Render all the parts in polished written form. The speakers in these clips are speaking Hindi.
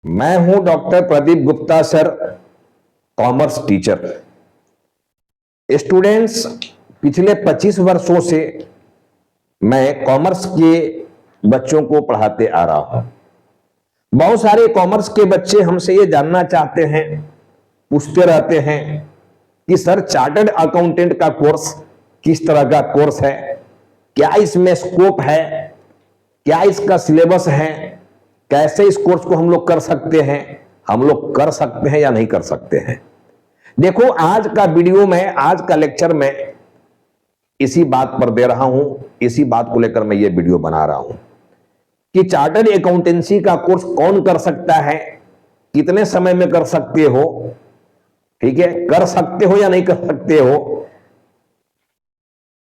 मैं हूं doctor Pradeep Gupta sir, commerce teacher. Students, पिछले 25 वर्षों से मैं कॉमर्स के बच्चों को पढ़ाते आ रहा हूं। बहुत सारे कॉमर्स के बच्चे हमसे ये जानना चाहते हैं, पूछते रहते हैं कि सर चार्टर्ड अकाउंटेंट का कोर्स किस तरह का कोर्स है, क्या इसमें स्कोप है, क्या इसका सिलेबस है, कैसे इस कोर्स को हम लोग कर सकते हैं, हम लोग कर सकते हैं या नहीं कर सकते हैं। देखो, आज का वीडियो में, आज का लेक्चर में इसी बात पर दे रहा हूं, इसी बात को लेकर मैं ये वीडियो बना रहा हूं कि चार्टर्ड अकाउंटेंसी का कोर्स कौन कर सकता है, कितने समय में कर सकते हो, ठीक है, कर सकते हो या नहीं कर सकते हो।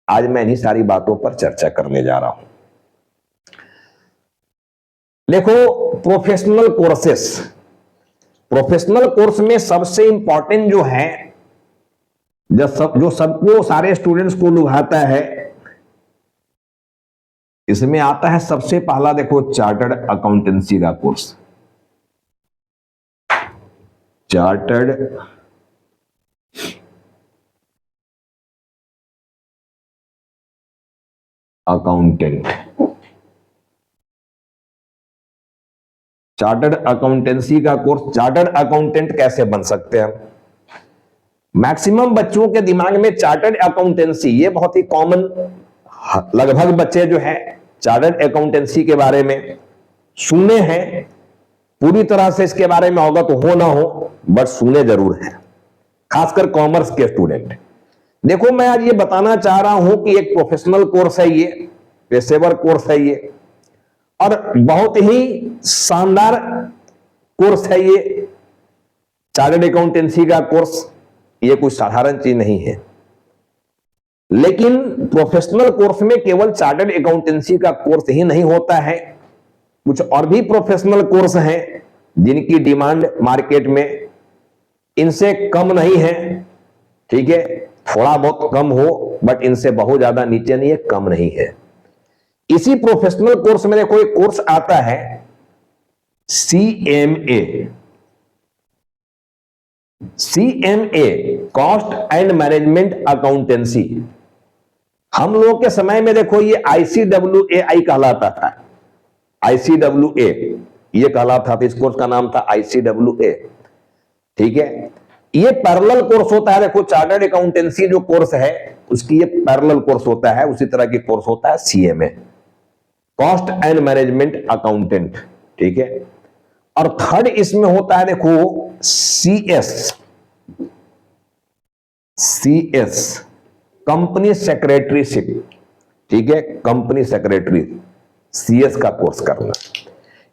आज मैं इन्हीं सारी बातों पर चर्चा करने जा रहा हूं। देखो, प्रोफेशनल कोर्सेस, प्रोफेशनल कोर्स में सबसे इंपॉर्टेंट जो है, जो सबको, सारे स्टूडेंट्स को लुभाता है, इसमें आता है सबसे पहला, देखो, चार्टर्ड अकाउंटेंसी का course. Chartered accountant, chartered accountancy का कोर्स। चार्टर्ड अकाउंटेंट कैसे बन सकते हैं? मैक्सिमम बच्चों के दिमाग में चार्टर्ड अकाउंटेंसी, ये बहुत ही कॉमन, लगभग बच्चे जो है चार्टर्ड अकाउंटेंसी के बारे में सुने हैं, पूरी तरह से इसके बारे में अवगत हो ना हो, बट सुने जरूर हैं, खासकर कॉमर्स के स्टूडेंट। देखो, मैं आज ये बताना चाह रहा हूं कि एक प्रोफेशनल कोर्स है ये, पेशेवर कोर्स है ये, और बहुत ही शानदार कोर्स है ये चार्टर्ड अकाउंटेंसी का कोर्स। ये कोई साधारण चीज नहीं है। लेकिन प्रोफेशनल कोर्स में केवल चार्टर्ड अकाउंटेंसी का कोर्स ही नहीं होता है, कुछ और भी प्रोफेशनल कोर्स हैं जिनकी डिमांड मार्केट में इनसे कम नहीं है, ठीक है, थोड़ा बहुत कम हो, बट इनसे बहुत ज्यादा नीचे नहीं है, कम नहीं है। इसी प्रोफेशनल कोर्स में देखो, एक कोर्स आता है CMA, CMA, cost and management accountancy. हम लोगों के समय में देखो ये ICWAI कहलाता था, ICWA ये कहलाता था, इस कोर्स का नाम था ICWA, ठीक है। ये पैरेलल कोर्स होता है। देखो, चार्टर्ड अकाउंटेंसी जो कोर्स है उसकी ये पैरेलल कोर्स होता है, उसी तरह की कोर्स होता है CMA, cost and management accountant, ठीक है। और थर्ड इसमें होता है, देखो, CS, कंपनी सेक्रेटरीशिप, ठीक है, कंपनी सेक्रेटरी, CS का कोर्स करना।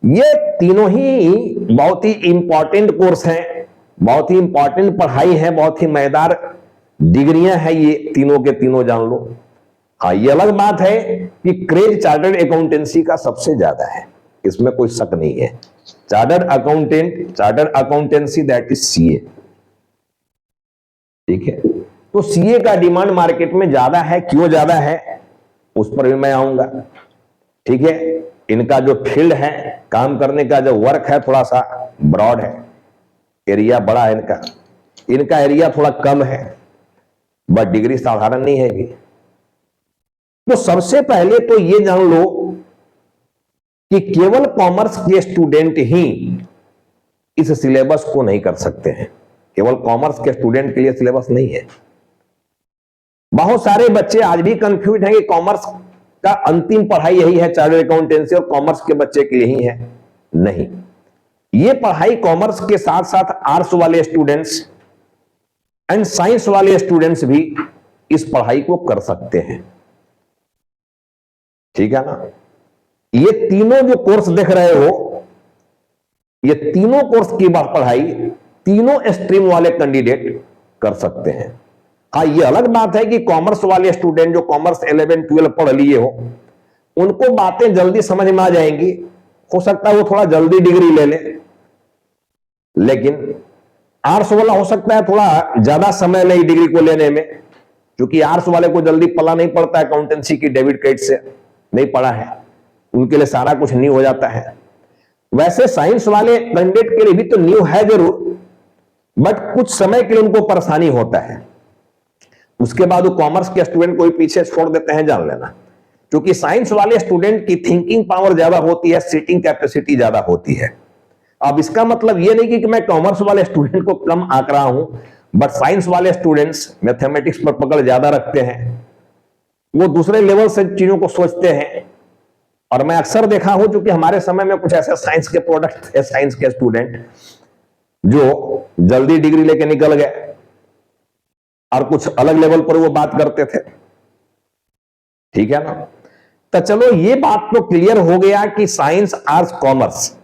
ये तीनों ही बहुत ही इंपॉर्टेंट कोर्स हैं, बहुत ही इंपॉर्टेंट पढ़ाई है, बहुत ही मजेदार डिग्रियां हैं ये तीनों के तीनों, जान लो। हाँ, ये अलग बात है कि क्रेज चार्टर्ड अकाउंटेंसी का सबसे ज्यादा है, इसमें कोई शक नहीं है। Chartered accountant, chartered accountancy, that is CA, ठीक है। तो CA का डिमांड मार्केट में ज्यादा है। क्यों ज्यादा है उस पर भी मैं आऊंगा, ठीक है। इनका जो फील्ड है, काम करने का जो वर्क है, थोड़ा सा ब्रॉड है, एरिया बड़ा है इनका एरिया थोड़ा कम है, बट डिग्री साधारण नहीं है भी। तो सबसे पहले तो ये जान लो कि केवल कॉमर्स के स्टूडेंट ही इस सिलेबस को नहीं कर सकते हैं। केवल कॉमर्स के स्टूडेंट के लिए सिलेबस नहीं है। बहुत सारे बच्चे आज भी कंफ्यूज हैं कि कॉमर्स का अंतिम पढ़ाई यही है चार्टर्ड अकाउंटेंसी, और कॉमर्स के बच्चे के लिए ही है। नहीं, ये पढ़ाई कॉमर्स के साथ साथ आर्ट्स वाले स्टूडेंट्स एंड साइंस वाले स्टूडेंट्स भी इस पढ़ाई को कर सकते हैं, ठीक है ना। ये तीनों जो कोर्स देख रहे हो, ये तीनों कोर्स की पढ़ाई तीनों स्ट्रीम वाले कैंडिडेट कर सकते हैं। हाँ, ये अलग बात है कि कॉमर्स वाले स्टूडेंट जो कॉमर्स 11, 12 पढ़ लिए हो, उनको बातें जल्दी समझ में आ जाएंगी, हो सकता है वो थोड़ा जल्दी डिग्री ले ले। लेकिन आर्ट्स वाला हो सकता है थोड़ा ज्यादा समय ले डिग्री को लेने में, क्योंकि आर्ट्स वाले को जल्दी पला नहीं पड़ता है, अकाउंटेंसी की डेबिट क्रेडिट से नहीं पढ़ा है, उनके लिए सारा कुछ न्यू हो जाता है। वैसे साइंस वाले कैंडिडेट के लिए भी तो न्यू है जरूर, बट कुछ समय के लिए उनको परेशानी होता है। उसके बाद वो कॉमर्स के स्टूडेंट को भी पीछे छोड़ देते हैं, जान लेना। क्योंकि साइंस वाले स्टूडेंट की थिंकिंग पावर ज्यादा होती है, सीटिंग कैपेसिटी ज्यादा होती है। अब इसका मतलब ये नहीं कि मैं कॉमर्स वाले स्टूडेंट को कम आंक रहा हूं, बट साइंस वाले स्टूडेंट्स मैथमेटिक्स पर पकड़ ज्यादा रखते हैं, वो दूसरे लेवल से चीजों को सोचते हैं। और मैं अक्सर देखा हूं, क्योंकि हमारे समय में कुछ ऐसे साइंस के प्रोडक्ट थे, साइंस के स्टूडेंट जो जल्दी डिग्री लेके निकल गए और कुछ अलग लेवल पर वो बात करते थे। ठीक है ना? तो चलो ये बात तो क्लियर हो गया कि साइंस, आर्ट्स, कॉमर्स,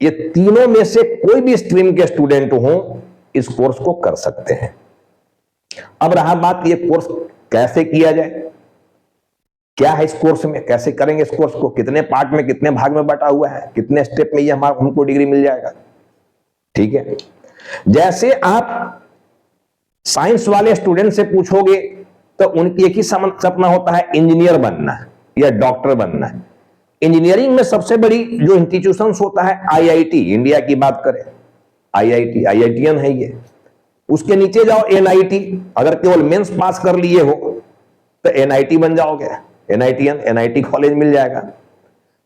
ये तीनों में से कोई भी स्ट्रीम के स्टूडेंट हो इस कोर्स को कर सकते हैं। अब रहा बात, ये कोर्स कैसे किया जाए, क्या है इस कोर्स में, कैसे करेंगे इस कोर्स को, कितने पार्ट में, कितने भाग में बटा हुआ है, कितने स्टेप में ये हमको डिग्री मिल जाएगा। ठीक है, जैसे आप साइंस वाले स्टूडेंट से पूछोगे तो उनकी एक ही सपना होता है, इंजीनियर बनना या डॉक्टर बनना। इंजीनियरिंग में सबसे बड़ी जो इंस्टीट्यूशन होता है आईआईटी, इंडिया की बात करें आईआईटी, आईआईटीएन है ये। उसके नीचे जाओ एनआईटी, अगर केवल मेंस पास कर लिए हो तो एनआईटी बन जाओगे, एनआईटीएन, एनआईटी कॉलेज मिल जाएगा।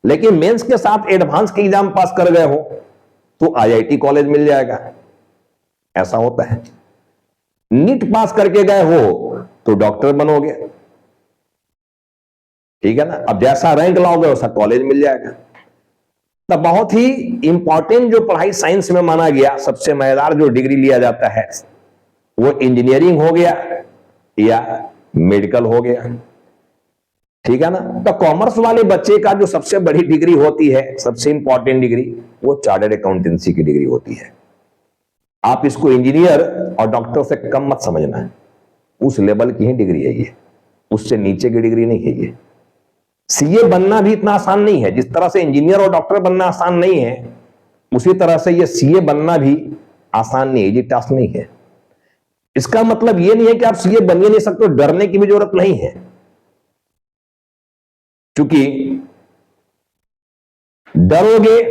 लेकिन मेंस के साथ एडवांस के एग्जाम पास कर गए हो तो आईआईटी कॉलेज मिल जाएगा, ऐसा होता है। नीट पास करके गए हो तो डॉक्टर बनोगे। ठीक है ना? अब जैसा रैंक लाओगे वैसा कॉलेज मिल जाएगा। तो बहुत ही इंपॉर्टेंट जो पढ़ाई साइंस में माना गया, सबसे मजेदार जो डिग्री लिया जाता है वो इंजीनियरिंग हो गया या मेडिकल हो गया। ठीक है ना? तो कॉमर्स वाले बच्चे का जो सबसे बड़ी डिग्री होती है, सबसे इंपॉर्टेंट डिग्री, वो चार्टर्ड अकाउंटेंसी की डिग्री होती है। आप इसको इंजीनियर और डॉक्टर से कम मत समझना, उस लेवल की ही डिग्री है ये, उससे नीचे की डिग्री नहीं है ये। सीए बनना भी इतना आसान नहीं है, जिस तरह से इंजीनियर और डॉक्टर बनना आसान नहीं है, उसी तरह से ये सीए बनना भी आसान नहीं है, ये टास्क नहीं है। इसका मतलब ये नहीं है कि आप सीए बन ही नहीं सकते, डरने की भी जरूरत नहीं है। क्योंकि डरोगे,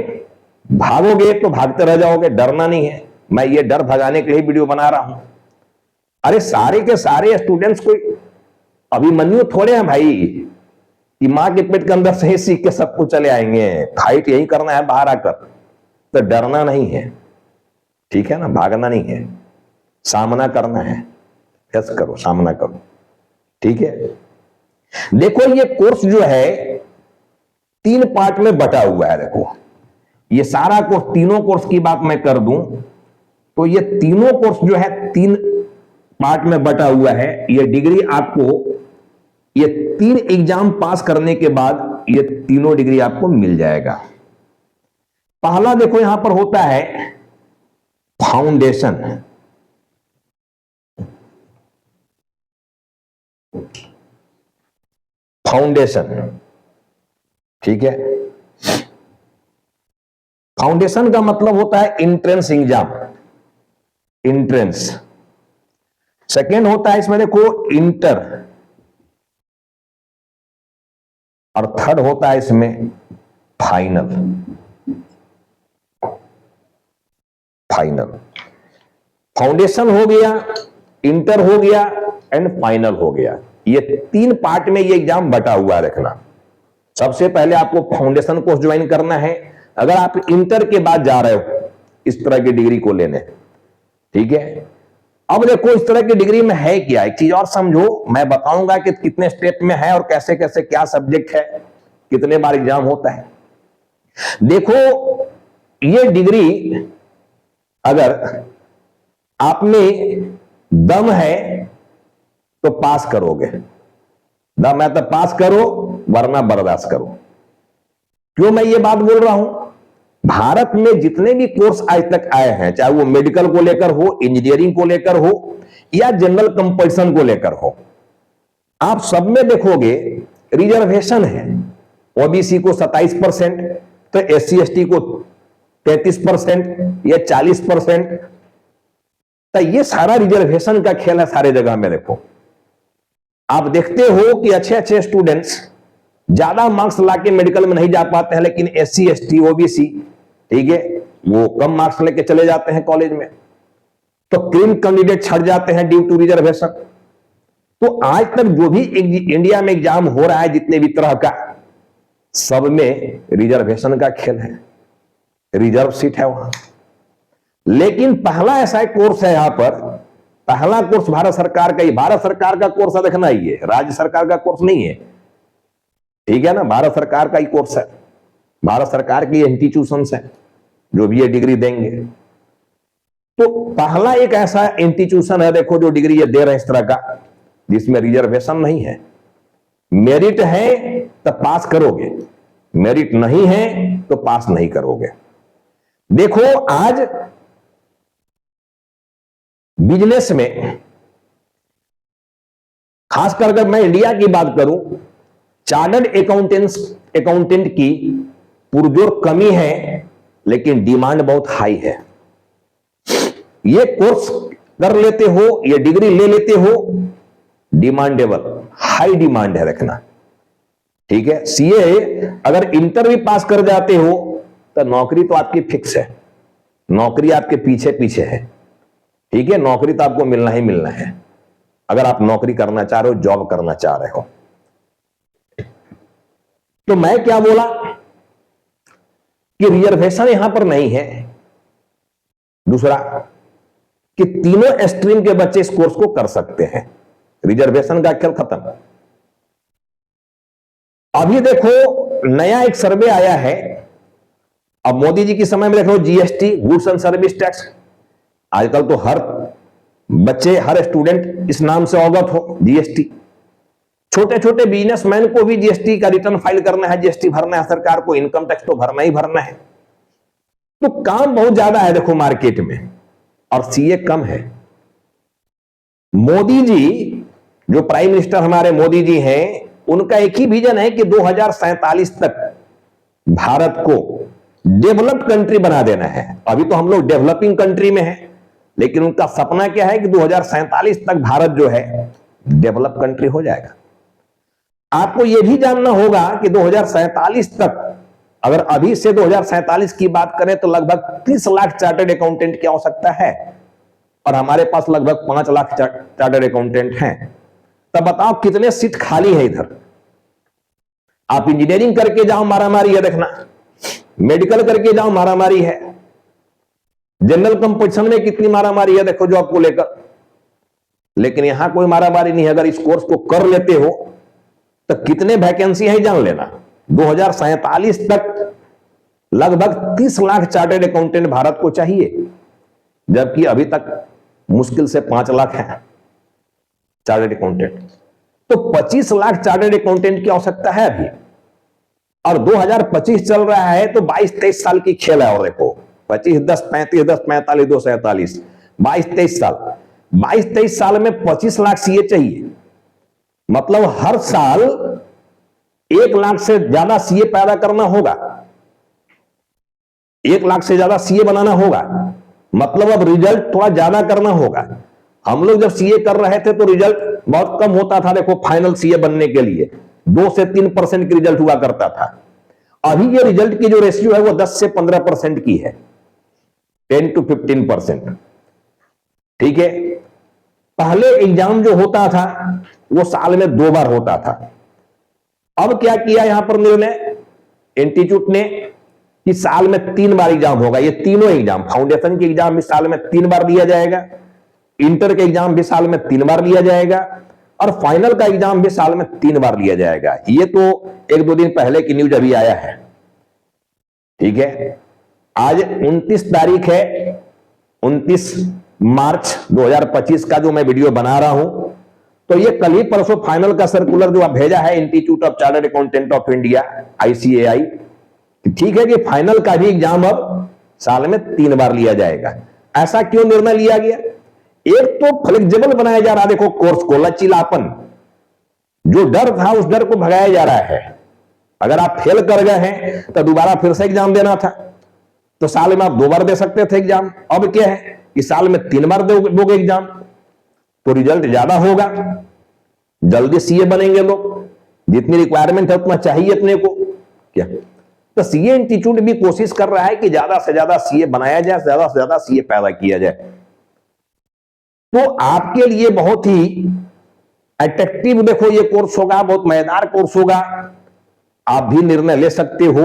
भागोगे तो भागते रह जाओगे, डरना नहीं है। मैं ये डर भगाने के लिए वीडियो बना रहा हूं। अरे सारे के सारे स्टूडेंट्स कोई अभिमन्यु थोड़े हैं भाई कि मां के पेट के अंदर से ही सीख के सब कुछ चले आएंगे। फाइट यही करना है बाहर आकर, तो डरना नहीं है। ठीक है ना? भागना नहीं है, सामना करना है। फेस करो, सामना करो। ठीक है? देखो ये कोर्स जो है 3 पार्ट में बटा हुआ है। देखो ये सारा कोर्स, तीनों कोर्स की बात मैं कर दूं तो ये तीनों कोर्स जो है 3 पार्ट में बटा हुआ है। ये डिग्री आपको, ये 3 एग्जाम पास करने के बाद ये तीनों डिग्री आपको मिल जाएगा। पहला देखो यहां पर होता है फाउंडेशन। फाउंडेशन, ठीक है? फाउंडेशन का मतलब होता है एंट्रेंस एग्जाम, एंट्रेंस। सेकेंड होता है इसमें देखो इंटर, और थर्ड होता है इसमें फाइनल। फाइनल, फाउंडेशन हो गया, इंटर हो गया एंड फाइनल हो गया। ये 3 पार्ट में ये एग्जाम बटा हुआ है। रखना, सबसे पहले आपको फाउंडेशन कोर्स ज्वाइन करना है अगर आप इंटर के बाद जा रहे हो इस तरह की डिग्री को लेने। ठीक है? अब देखो इस तरह की डिग्री में है क्या, एक चीज और समझो। मैं बताऊंगा कि कितने स्टेप में है और कैसे कैसे क्या सब्जेक्ट है, कितने बार एग्जाम होता है। देखो ये डिग्री अगर आप में दम है तो पास करोगे, दम है तो पास करो, वरना बर्दाश्त करो। क्यों मैं ये बात बोल रहा हूं? भारत में जितने भी कोर्स आज तक आए हैं, चाहे वो मेडिकल को लेकर हो, इंजीनियरिंग को लेकर हो या जनरल कंपल्सन को लेकर हो, आप सब में देखोगे रिजर्वेशन है। ओबीसी को 27%, तो SC ST को 33% या 40%। तो ये सारा रिजर्वेशन का खेल है सारे जगह में। देखो आप देखते हो कि अच्छे अच्छे स्टूडेंट्स ज्यादा मार्क्स लाके मेडिकल में नहीं जा पाते हैं, लेकिन SC ST OBC ठीक है, वो कम मार्क्स लेके चले जाते हैं कॉलेज में, तो क्रीम कैंडिडेट छट जाते हैं ड्यू टू रिजर्वेशन। तो आज तक जो भी इंडिया में एग्जाम हो रहा है जितने भी तरह का, सब में रिजर्वेशन का खेल है, रिजर्व सीट है वहां। लेकिन पहला ऐसा कोर्स है यहां पर, पहला कोर्स भारत सरकार का ही, भारत सरकार का कोर्स है, देखना ही है, राज्य सरकार का कोर्स नहीं है, ठीक है ना, भारत सरकार का ही कोर्स है, भारत सरकार की इंस्टीट्यूशंस है जो भी ये डिग्री देंगे। तो पहला एक ऐसा इंस्टीट्यूशन है देखो जो डिग्री ये दे रहे हैं इस तरह का, जिसमें रिजर्वेशन नहीं है। मेरिट है तो पास करोगे, मेरिट नहीं है तो पास नहीं करोगे। देखो आज बिजनेस में, खासकर अगर मैं इंडिया की बात करूं, चार्टर्ड अकाउंटेंट की पुरजोर कमी है, लेकिन डिमांड बहुत हाई है। ये कोर्स कर लेते हो, ये डिग्री ले लेते हो, डिमांडेबल, हाई डिमांड है, रखना, ठीक है। सीए अगर इंटरव्यू पास कर जाते हो तो नौकरी तो आपकी फिक्स है, नौकरी आपके पीछे पीछे है, ठीक है, नौकरी तो आपको मिलना ही मिलना है अगर आप नौकरी करना चाह रहे हो, जॉब करना चाह रहे हो। तो मैं क्या बोला कि रिजर्वेशन यहां पर नहीं है। दूसरा कि तीनों स्ट्रीम के बच्चे इस कोर्स को कर सकते हैं, रिजर्वेशन का खेल खत्म। अभी देखो नया एक सर्वे आया है, अब मोदी जी के समय में देख लो, GST, goods and service tax, आजकल तो हर बच्चे, हर स्टूडेंट इस नाम से अवगत हो, जीएसटी। छोटे छोटे बिजनेसमैन को भी जीएसटी का रिटर्न फाइल करना है, जीएसटी भरना है, सरकार को इनकम टैक्स तो भरना ही भरना है। तो काम बहुत ज्यादा है देखो मार्केट में, और सीए कम है। मोदी जी, जो प्राइम मिनिस्टर हमारे मोदी जी हैं, उनका एक ही विजन है कि 2047 तक भारत को डेवलप्ड कंट्री बना देना है। अभी तो हम लोग डेवलपिंग कंट्री में हैं, लेकिन उनका सपना क्या है कि 2047 तक भारत जो है डेवलप कंट्री हो जाएगा। आपको यह भी जानना होगा कि 2047 तक, अगर अभी से 2047 की बात करें तो लगभग 30 लाख चार्टर्ड अकाउंटेंट की आवश्यकता है, और हमारे पास लगभग 5 लाख चार्टर्ड अकाउंटेंट हैं। तब बताओ कितने सीट खाली है इधर। आप इंजीनियरिंग करके जाओ, मारामारी है, देखना, मेडिकल करके जाओ, मारामारी है, जनरल कंपोजिशन में कितनी मारामारी है देखो जॉब को लेकर। लेकिन यहां कोई मारामारी नहीं है। अगर इस कोर्स को कर लेते हो तो कितने वैकेंसी है जान लेना। 2047 तक लगभग 30 लाख चार्टर्ड अकाउंटेंट भारत को चाहिए, जबकि अभी तक मुश्किल से 5 लाख है चार्टर्ड अकाउंटेंट। तो 25 लाख चार्टर्ड अकाउंटेंट की आवश्यकता है अभी, और 2025 चल रहा है, तो 22-23 साल की खेल है। और देखो 25, 10, 35, 10, 45, 2, 47, 22-23 साल, 22-23 साल में 25 लाख सीए चाहिए। मतलब हर साल 1 लाख से ज्यादा सीए पैदा करना होगा, 1 लाख से ज्यादा सीए बनाना होगा। मतलब अब रिजल्ट थोड़ा ज्यादा करना होगा। हम लोग जब सीए कर रहे थे तो रिजल्ट बहुत कम होता था, देखो फाइनल सीए बनने के लिए 2 से 3% की रिजल्ट हुआ करता था। अभी ये रिजल्ट की जो रेशियो है वो 10 से 15% की है, 10 to 15%, ठीक है। पहले एग्जाम जो होता था वो साल में 2 बार होता था। अब क्या किया यहां पर निर्णय इंस्टीट्यूट ने कि साल में 3 बार एग्जाम होगा। ये तीनों एग्जाम, फाउंडेशन के एग्जाम भी साल में 3 बार दिया जाएगा, इंटर के एग्जाम भी साल में 3 बार लिया जाएगा, और फाइनल का एग्जाम भी साल में 3 बार लिया जाएगा। ये तो 1-2 दिन पहले की न्यूज अभी आया है, ठीक है। आज 29 तारीख है, 29 मार्च 2025 का जो मैं वीडियो बना रहा हूं, तो ये कल ही परसों फाइनल का सर्कुलर जो भेजा है institute of chartered accountant of India, ICAI, ठीक है कि फाइनल का भी एग्जाम अब साल में 3 बार लिया जाएगा। ऐसा क्यों निर्णय लिया गया? एक तो फ्लेक्सिबल बनाया जा रहा, देखो कोर्स को, लचीलापन, जो डर था उस डर को भगाया जा रहा है। अगर आप फेल कर गए हैं तो दोबारा फिर से एग्जाम देना था, तो साल में आप 2 बार दे सकते थे एग्जाम। अब क्या है कि साल में 3 बार दोगे एग्जाम, तो रिजल्ट ज्यादा होगा, जल्दी सीए बनेंगे लोग, जितनी रिक्वायरमेंट है उतना चाहिए अपने को क्या। तो सीए इंस्टीट्यूट भी कोशिश कर रहा है कि ज्यादा से ज्यादा सीए बनाया जाए, ज्यादा से ज्यादा सीए पैदा किया जाए। तो आपके लिए बहुत ही अट्रैक्टिव देखो ये कोर्स होगा, बहुत मजेदार कोर्स होगा। आप भी निर्णय ले सकते हो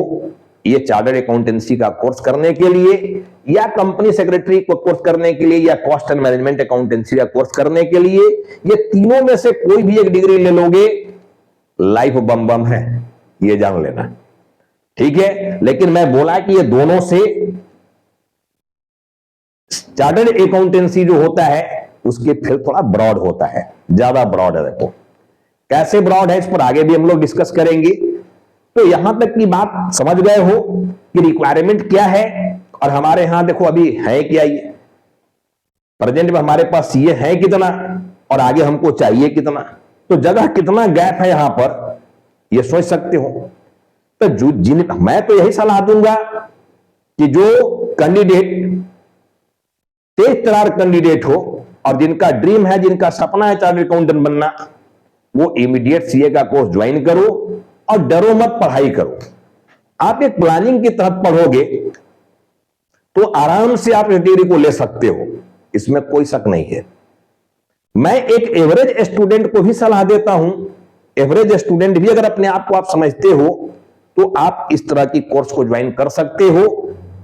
ये चार्टर्ड अकाउंटेंसी का कोर्स करने के लिए, या कंपनी सेक्रेटरी को कोर्स करने के लिए, या कॉस्ट एंड मैनेजमेंट अकाउंटेंसी का कोर्स करने के लिए। ये तीनों में से कोई भी एक डिग्री ले लोगे, लाइफ बम बम है, ये जान लेना, ठीक है। लेकिन मैं बोला कि ये दोनों से चार्टर्ड अकाउंटेंसी जो होता है उसके फिर थोड़ा ब्रॉड होता है, ज्यादा ब्रॉड है। देखो कैसे ब्रॉड है, इस पर आगे भी हम लोग डिस्कस करेंगे। तो यहां तक की बात समझ गए हो कि रिक्वायरमेंट क्या है, और हमारे यहां देखो अभी है क्या, ये प्रेजेंट में हमारे पास सीए है कितना और आगे हमको चाहिए कितना, तो जगह कितना गैप है यहां पर, ये सोच सकते हो। तो मैं तो यही सलाह दूंगा कि जो कैंडिडेट तेज तरार कैंडिडेट हो और जिनका ड्रीम है, जिनका सपना है चार्टर्ड अकाउंटेंट बनना, वो इमीडिएट सीए का कोर्स ज्वाइन करो और डरो मत, पढ़ाई करो। आप एक प्लानिंग के तहत पढ़ोगे तो आराम से आप इस डिग्री को ले सकते हो, इसमें कोई शक नहीं है। मैं एक एवरेज स्टूडेंट को भी सलाह देता हूं, एवरेज स्टूडेंट भी अगर अपने आप को आप समझते हो तो आप इस तरह की कोर्स को ज्वाइन कर सकते हो।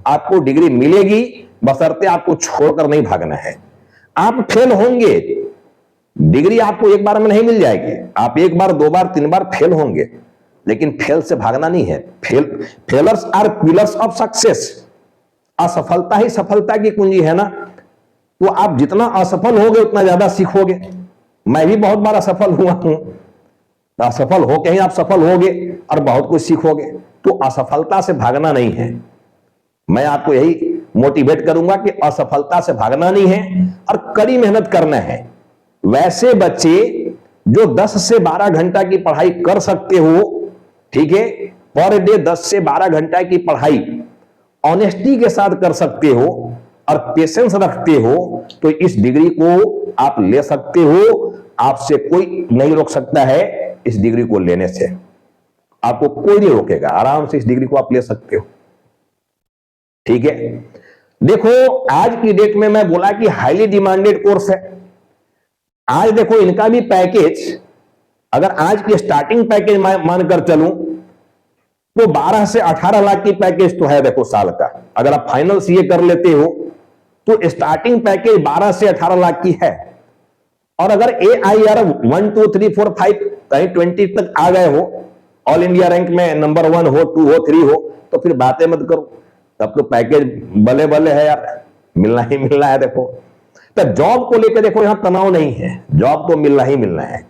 आपको डिग्री मिलेगी, बशर्ते आपको छोड़कर नहीं भागना है। आप फेल होंगे, डिग्री आपको एक बार में नहीं मिल जाएगी, आप एक बार, दो बार, तीन बार फेल होंगे, लेकिन फेल से भागना नहीं है। Failures are pillars of success. असफलता ही सफलता की कुंजी है ना। तो आप जितना असफल होगे उतना ज्यादा सीखोगे। मैं भी बहुत बार असफल हुआ हूं, असफल होके ही आप सफल होगे और बहुत कुछ सीखोगे। तो असफलता से भागना नहीं है। मैं आपको यही मोटिवेट करूंगा कि असफलता से भागना नहीं है और कड़ी मेहनत करना है। वैसे बच्चे जो 10 से 12 घंटा की पढ़ाई कर सकते हो, ठीक है, पर डे 10 से 12 घंटा की पढ़ाई ऑनेस्टी के साथ कर सकते हो और पेशेंस रखते हो, तो इस डिग्री को आप ले सकते हो। आपसे कोई नहीं रोक सकता है इस डिग्री को लेने से, आपको कोई नहीं रोकेगा। आराम से इस डिग्री को आप ले सकते हो, ठीक है। देखो आज की डेट में मैं बोला कि हाईली डिमांडेड कोर्स है। आज देखो इनका भी पैकेज, अगर आज की स्टार्टिंग पैकेज मानकर चलूं तो 12 से 18 लाख की पैकेज तो है देखो साल का। अगर आप फाइनल सीए कर लेते हो तो स्टार्टिंग पैकेज 12 से 18 लाख की है। और अगर AIR 1 2 3 4 5 कहीं 20 तक आ गए हो, ऑल इंडिया रैंक में नंबर 1 हो, 2 हो, 3 हो, तो फिर बातें मत करो, तब तो पैकेज बले बले है यार, मिलना ही मिलना है। देखो तो जॉब को लेकर देखो यहां तनाव नहीं है, जॉब तो मिलना ही मिलना है।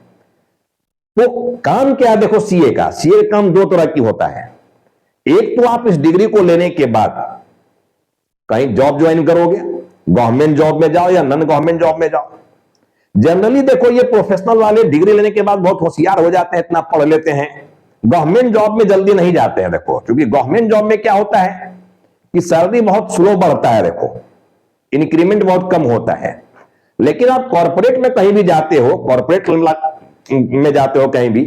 तो काम क्या है देखो, सीए का काम दो तरह की होता है। एक तो आप इस डिग्री को लेने के बाद कहीं जॉब ज्वाइन करोगे, गवर्नमेंट जॉब में जाओ या नॉन गवर्नमेंट जॉब में जाओ। जनरली देखो ये प्रोफेशनल वाले डिग्री लेने के बाद बहुत होशियार हो जाते हैं, इतना पढ़ लेते हैं, गवर्नमेंट जॉब में जल्दी नहीं जाते हैं। देखो क्योंकि गवर्नमेंट जॉब में क्या होता है कि सैलरी बहुत स्लो बढ़ता है, देखो इंक्रीमेंट बहुत कम होता है। लेकिन आप कॉर्पोरेट में कहीं भी जाते हो, कॉर्पोरेट में जाते हो, कहीं भी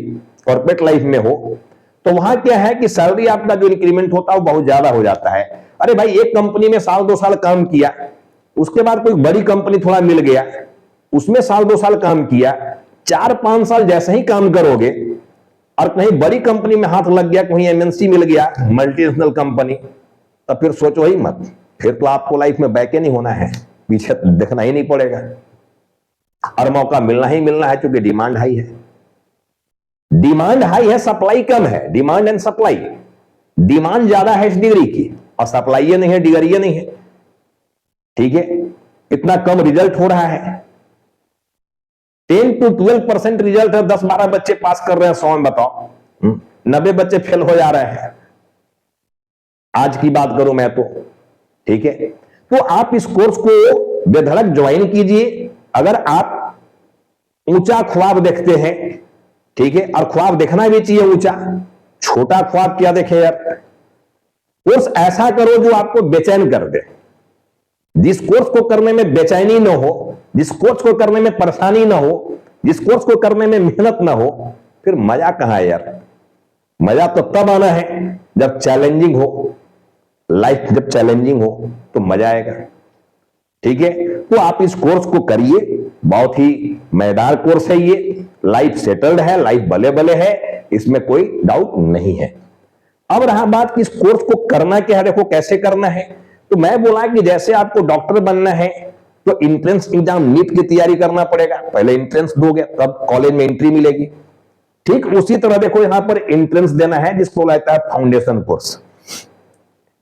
कॉर्पोरेट लाइफ में हो, तो वहां क्या है कि सैलरी आपका जो इंक्रीमेंट होता है वो बहुत ज्यादा हो जाता है। अरे भाई एक कंपनी में साल 2 साल काम किया, उसके बाद कोई बड़ी कंपनी थोड़ा मिल गया, उसमें साल 2 साल काम किया, 4-5 साल जैसे ही काम करोगे और कहीं बड़ी कंपनी में हाथ लग गया, कहीं MNC मिल गया, मल्टीनेशनल कंपनी, तो फिर सोचो ही मत, फिर तो आपको लाइफ में बैक नहीं होना है, पीछे देखना ही नहीं पड़ेगा और मौका मिलना ही मिलना है, क्योंकि डिमांड हाई है। डिमांड हाई है, सप्लाई कम है, डिमांड एंड सप्लाई। डिमांड ज्यादा है इस डिग्री की और सप्लाई नहीं है, डिग्री नहीं है, ठीक है। इतना कम रिजल्ट हो रहा है, 10 to 12% रिजल्ट है। 10-12 बच्चे पास कर रहे हैं 100 में, बताओ 90 बच्चे फेल हो जा रहे हैं। आज की बात करूं मैं तो, ठीक है। तो आप इस कोर्स को बेधड़क ज्वाइन कीजिए। अगर आप ऊंचा ख्वाब देखते हैं, ठीक है, और ख्वाब देखना भी चाहिए ऊंचा, छोटा ख्वाब क्या देखें यार। कोर्स ऐसा करो जो आपको बेचैन कर दे, जिस कोर्स को करने में बेचैनी ना हो, जिस कोर्स को करने में परेशानी ना हो, जिस कोर्स को करने में मेहनत ना हो, फिर मजा कहां है यार। मजा तो तब आना है जब चैलेंजिंग हो, लाइफ जब चैलेंजिंग हो तो मजा आएगा। ठीक है, तो आप इस कोर्स को करिए, बहुत ही मजेदार कोर्स है ये, लाइफ सेटल्ड है, लाइफ भले भले है, इसमें कोई डाउट नहीं है। अब रहा बात कि इस कोर्स को करना क्या है, देखो कैसे करना है। तो मैं बोला कि जैसे आपको डॉक्टर बनना है तो एंट्रेंस एग्जाम नीट की तैयारी करना पड़ेगा, पहले एंट्रेंस दोगे तब कॉलेज में एंट्री मिलेगी। ठीक उसी तरह देखो यहां पर एंट्रेंस देना है जिसको लगता है फाउंडेशन कोर्स।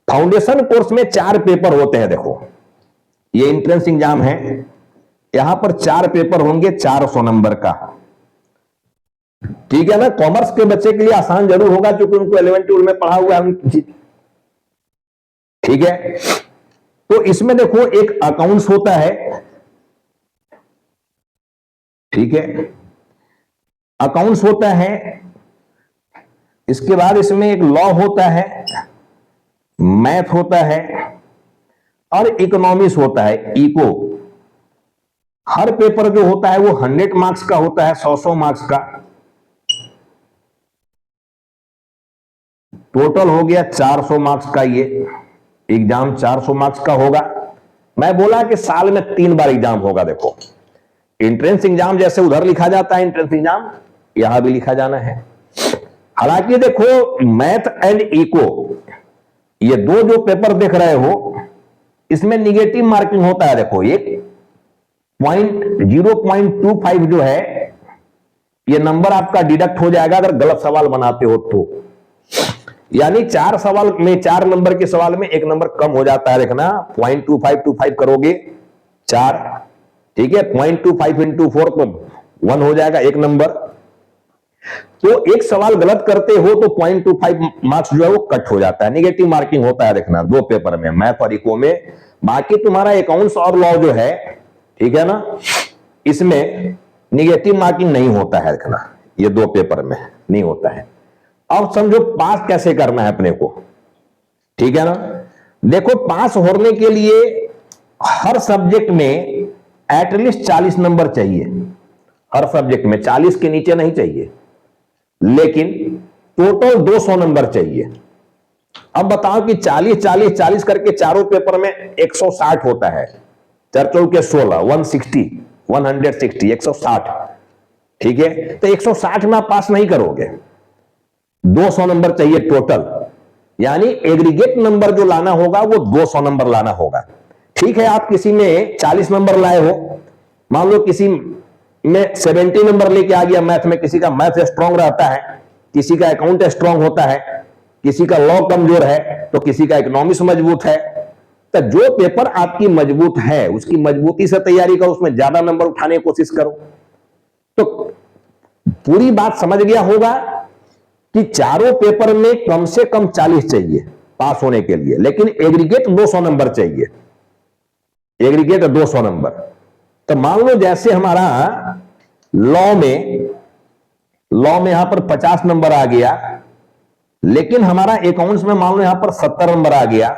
फाउंडेशन कोर्स में 4 पेपर होते हैं। देखो ये एंट्रेंस एग्जाम है, यहां पर 4 पेपर होंगे 400 नंबर का। ठीक है ना, कॉमर्स के बच्चे के लिए आसान जरूर होगा क्योंकि उनको 11 12 में पढ़ा हुआ है। ठीक है, तो इसमें देखो एक अकाउंट्स होता है, ठीक है, अकाउंट्स होता है, इसके बाद इसमें एक लॉ होता है, मैथ होता है और इकोनॉमिक्स होता है, इको। हर पेपर जो होता है वो 100 मार्क्स का होता है, 100 मार्क्स का। टोटल हो गया 400 मार्क्स का, ये एग्जाम 400 मार्क्स का होगा। मैं बोला कि साल में 3 बार एग्जाम होगा। देखो एंट्रेंस एग्जाम जैसे उधर लिखा जाता है एंट्रेंस एग्जाम, यहां भी लिखा जाना है। हालांकि देखो मैथ एंड इको ये दो जो पेपर देख रहे हो इसमें निगेटिव मार्किंग होता है। देखो ये 0.25 जो है ये नंबर आपका डिडक्ट हो जाएगा अगर गलत सवाल बनाते हो तो, यानी 4 सवाल में 4 नंबर के सवाल में 1 नंबर कम हो जाता है। देखना 0.25 करोगे 4, ठीक है, 0.25 इंटू 4 तो 1 हो जाएगा 1 नंबर। तो एक सवाल गलत करते हो तो 0.25 मार्क्स जो है वो कट हो जाता है, निगेटिव मार्किंग होता है। देखना 2 पेपर में, मैथ और इको में। बाकी तुम्हारा अकाउंट्स और लॉ जो है, ठीक है ना, इसमें निगेटिव मार्किंग नहीं होता है। देखना ये 2 पेपर में नहीं होता है। अब समझो पास कैसे करना है अपने को, ठीक है ना। देखो पास होने के लिए हर सब्जेक्ट में एटलीस्ट 40 नंबर चाहिए, हर सब्जेक्ट में 40 के नीचे नहीं चाहिए, लेकिन टोटल 200 नंबर चाहिए। अब बताओ कि 40 40 40 करके चारों पेपर में 160 होता है, 4 चौके 16, 160, 160, ठीक है। तो 160 में आप पास नहीं करोगे, 200 नंबर चाहिए टोटल, यानी एग्रीगेट नंबर जो लाना होगा वो 200 नंबर लाना होगा। ठीक है, आप किसी में 40 नंबर लाए हो, मान लो किसी में 70 नंबर लेके आ गया मैथ में, किसी का मैथ स्ट्रांग रहता है, किसी का अकाउंट स्ट्रांग होता है, किसी का लॉ कमजोर है तो किसी का इकोनॉमिक्स मजबूत है। तो जो पेपर आपकी मजबूत है उसकी मजबूती से तैयारी करो, उसमें ज्यादा नंबर उठाने की कोशिश करो। तो पूरी बात समझ गया होगा कि चारों पेपर में कम से कम 40 चाहिए पास होने के लिए, लेकिन एग्रीगेट 200 नंबर चाहिए, एग्रीगेट 200 नंबर। तो मान लो जैसे हमारा लॉ में यहां पर 50 नंबर आ गया, लेकिन हमारा अकाउंट्स में मान लो यहां पर 70 नंबर आ गया,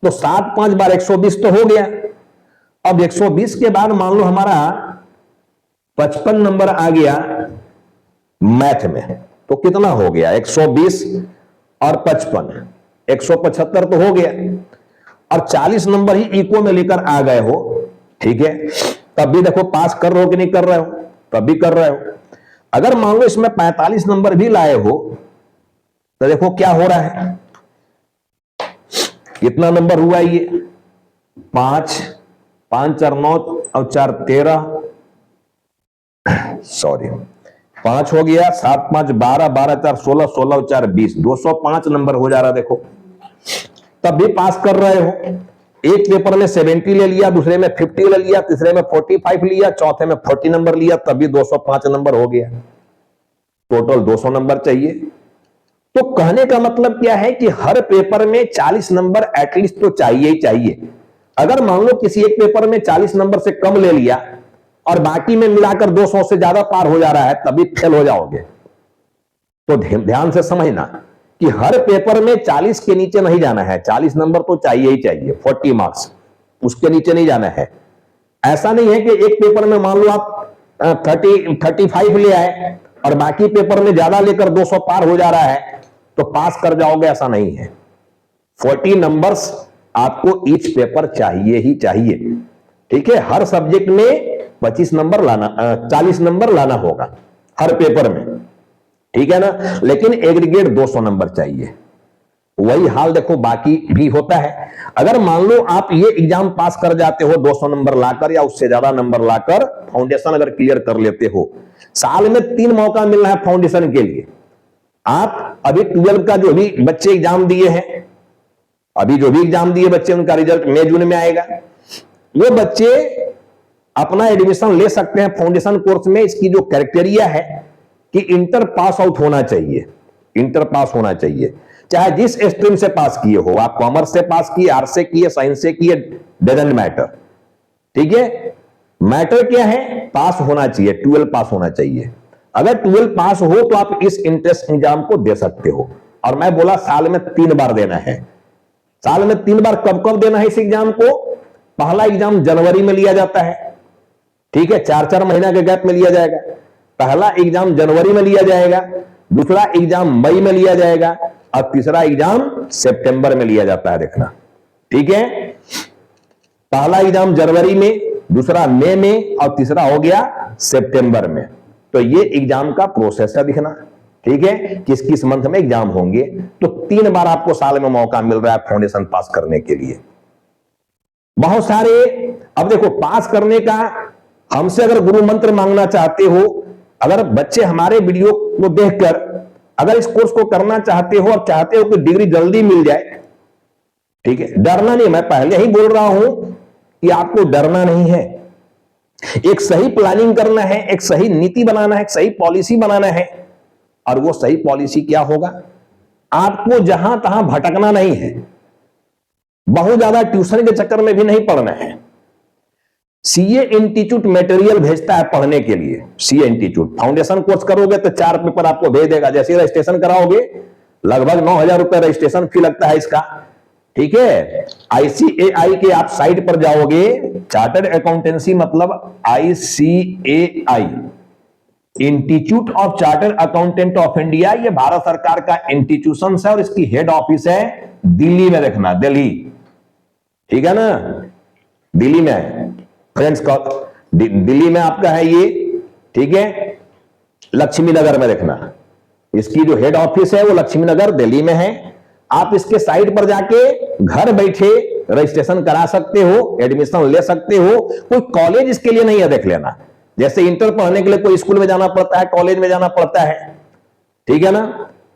तो 7 5 बार 120 तो हो गया। अब 120 के बाद मान लो हमारा 55 नंबर आ गया मैथ में, तो कितना हो गया 120 और 55, 175 तो हो गया। और 40 नंबर ही इको में लेकर आ गए हो, ठीक है, तब भी देखो पास कर रहे हो कि नहीं कर रहे हो, तब भी कर रहे हो। अगर मान लो इसमें 45 नंबर भी लाए हो तो देखो क्या हो रहा है, कितना नंबर हुआ ये 5 5 4 9 और 4 13, सॉरी 5 हो गया, 7 5 12, 12 4 16, 16 और 4 20, 205 नंबर हो जा रहा। देखो तब भी पास कर रहे हो। एक पेपर में 70 ले लिया, दूसरे में 50 ले लिया, तीसरे में 45 लिया, चौथे में 40 नंबर लिया, तभी 205 नंबर हो गया। टोटल 200 नंबर चाहिए। तो कहने का मतलब क्या है कि हर पेपर में 40 नंबर एटलीस्ट तो चाहिए ही चाहिए। अगर मान लो किसी एक पेपर में 40 नंबर से कम ले लिया और बाकी में मिलाकर 200 से ज्यादा पार हो जा रहा है, तभी फेल हो जाओगे। तो ध्यान से समझना कि हर पेपर में 40 के नीचे नहीं जाना है, 40 नंबर तो चाहिए ही चाहिए, 40 मार्क्स, उसके नीचे नहीं जाना है। ऐसा नहीं है कि एक पेपर में मान लो आप 35 ले आए और बाकी पेपर में ज्यादा लेकर 200 पार हो जा रहा है तो पास कर जाओगे, ऐसा नहीं है। 40 नंबर्स आपको ईच पेपर चाहिए ही चाहिए, ठीक है। हर सब्जेक्ट में 25 नंबर लाना, 40 नंबर लाना होगा हर पेपर में, ठीक है ना। लेकिन एग्रीगेट 200 नंबर चाहिए। वही हाल देखो बाकी भी होता है। अगर मान लो आप ये एग्जाम पास कर जाते हो 200 नंबर लाकर या उससे ज्यादा नंबर लाकर, फाउंडेशन अगर क्लियर कर लेते हो, साल में 3 मौका मिल रहा है फाउंडेशन के लिए। आप अभी 12 का जो भी बच्चे एग्जाम दिए हैं, अभी जो भी एग्जाम दिए बच्चे, उनका रिजल्ट मई जून में आएगा। वो बच्चे अपना एडमिशन ले सकते हैं फाउंडेशन कोर्स में। इसकी जो क्राइटेरिया है कि इंटर पास आउट होना चाहिए, इंटर पास होना चाहिए, चाहे जिस स्ट्रीम से पास किए हो आप, कॉमर्स से पास किए, आर्ट्स से किए, साइंस से किए, डजंट मैटर, ठीक है। मैटर क्या है, पास होना चाहिए, 12 पास होना चाहिए। अगर 12 पास हो तो आप इस इंट्रेंस एग्जाम को दे सकते हो। और मैं बोला साल में 3 बार देना है। साल में 3 बार कब कब देना है इस एग्जाम को? पहला एग्जाम जनवरी में लिया जाता है, ठीक है, 4-4 महीना के गैप में लिया जाएगा। पहला एग्जाम जनवरी में लिया जाएगा, दूसरा एग्जाम मई में लिया जाएगा और तीसरा एग्जाम सितंबर में लिया जाता है, देखना, ठीक है। पहला एग्जाम जनवरी में, दूसरा मई में और तीसरा हो गया सितंबर में। तो ये एग्जाम का प्रोसेस है, दिखना, ठीक है, किस किस मंथ में एग्जाम होंगे। तो 3 बार आपको साल में मौका मिल रहा है फाउंडेशन पास करने के लिए। बहुत सारे, अब देखो पास करने का हमसे अगर गुरु मंत्र मांगना चाहते हो, अगर बच्चे हमारे वीडियो को देखकर अगर इस कोर्स को करना चाहते हो और चाहते हो कि डिग्री जल्दी मिल जाए, ठीक है, डरना नहीं। मैं पहले ही बोल रहा हूं कि आपको डरना नहीं है। एक सही प्लानिंग करना है, एक सही नीति बनाना है, एक सही पॉलिसी बनाना है। और वो सही पॉलिसी क्या होगा? आपको जहां तहां भटकना नहीं है, बहुत ज्यादा ट्यूशन के चक्कर में भी नहीं पढ़ना है। सीए इंस्टीट्यूट मटेरियल भेजता है पढ़ने के लिए। सीए इंस्टीट्यूट फाउंडेशन कोर्स करोगे तो 4 पेपर आपको भेज देगा। जैसे रजिस्ट्रेशन कराओगे लगभग 9,000 रुपए रजिस्ट्रेशन फी लगता है इसका, ठीक है। आईसीएआई के आप साइट पर जाओगे, चार्टर्ड अकाउंटेंसी मतलब ICAI, institute of chartered accountant of India, ये भारत सरकार का इंस्टीट्यूशन है और इसकी हेड ऑफिस है दिल्ली में, देखना, दिल्ली, ठीक है ना, दिल्ली में है फ्रेंड्स का, दिल्ली में आपका है ये, ठीक है, लक्ष्मी नगर में, देखना, इसकी जो हेड ऑफिस है वो लक्ष्मी नगर दिल्ली में है। आप इसके साइट पर जाके घर बैठे रजिस्ट्रेशन करा सकते हो, एडमिशन ले सकते हो। कोई कॉलेज इसके लिए नहीं है, देख लेना। जैसे इंटर पढ़ने के लिए कोई स्कूल में जाना पड़ता है, कॉलेज में जाना पड़ता है, ठीक है ना।